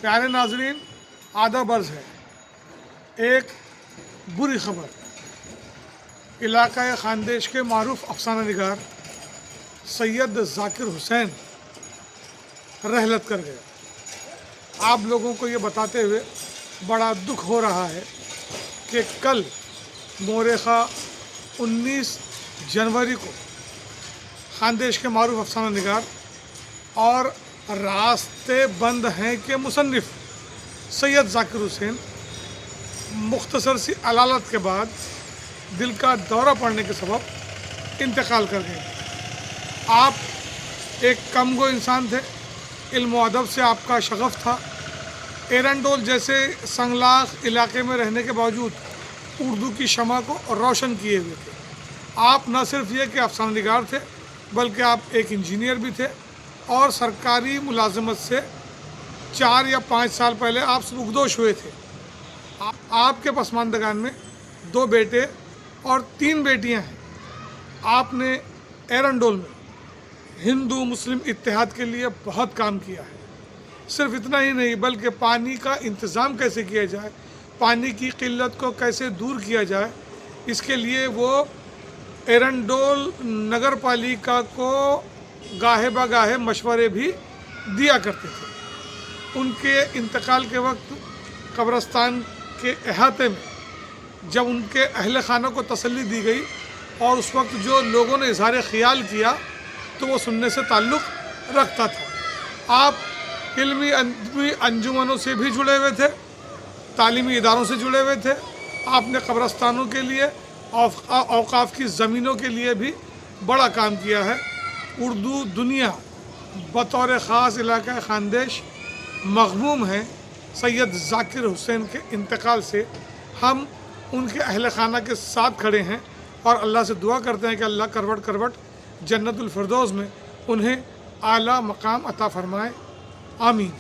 प्यारे नाजरीन, आदाब अर्ज़ है। एक बुरी ख़बर, इलाक़ा खानदेश के मारूफ अफसाना निगार सैयद ज़ाकिर हुसैन रहलत कर गए। आप लोगों को ये बताते हुए बड़ा दुख हो रहा है कि कल मोरेखा 19 जनवरी को खानदेश के मारूफ अफसाना निगार और रास्ते बंद हैं के मुसन्निफ़ सैयद ज़ाकिर हुसैन मुख्तसर सी अलालत के बाद दिल का दौरा पड़ने के सबब इंतकाल कर गए। आप एक कमगो इंसान थे, इल्म व अदब से आपका शगफ़ था। एरंडोल जैसे संगलाख इलाके में रहने के बावजूद उर्दू की शमा को रोशन किए हुए थे। आप न सिर्फ ये कि अफसाना निगार थे, बल्कि आप एक इंजीनियर भी थे और सरकारी मुलाजमत से 4 या 5 साल पहले आप सुबुकदोश हुए थे। आपके पसमानदगान में 2 बेटे और 3 बेटियां हैं। आपने एरंडोल में हिंदू मुस्लिम इत्तेहाद के लिए बहुत काम किया है। सिर्फ इतना ही नहीं, बल्कि पानी का इंतज़ाम कैसे किया जाए, पानी की किल्लत को कैसे दूर किया जाए, इसके लिए वो एरंडोल नगर पालिका को गाहे बगाहे मशवरे भी दिया करते थे। उनके इंतकाल के वक्त कब्रस्तान के अहाते में जब उनके अहल खाना को तसल्ली दी गई और उस वक्त जो लोगों ने इज़हार ख़याल किया तो वो सुनने से ताल्लुक़ रखता था। आप इल्मी अंजुमनों से भी जुड़े हुए थे, तालीमी इदारों से जुड़े हुए थे। आपने कब्रस्तानों के लिए औक़ाफ़ की ज़मीनों के लिए भी बड़ा काम किया है। उर्दू दुनिया बतौर ख़ास इलाक़ा खानदेश मग़मूम है सैयद ज़ाकिर हुसैन के इंतकाल से। हम उनके अहल खाना के साथ खड़े हैं और अल्लाह से दुआ करते हैं कि अल्लाह करवट करवट जन्नतुल फिरदौस में उन्हें आला मकाम अता फ़रमाए। आमीन।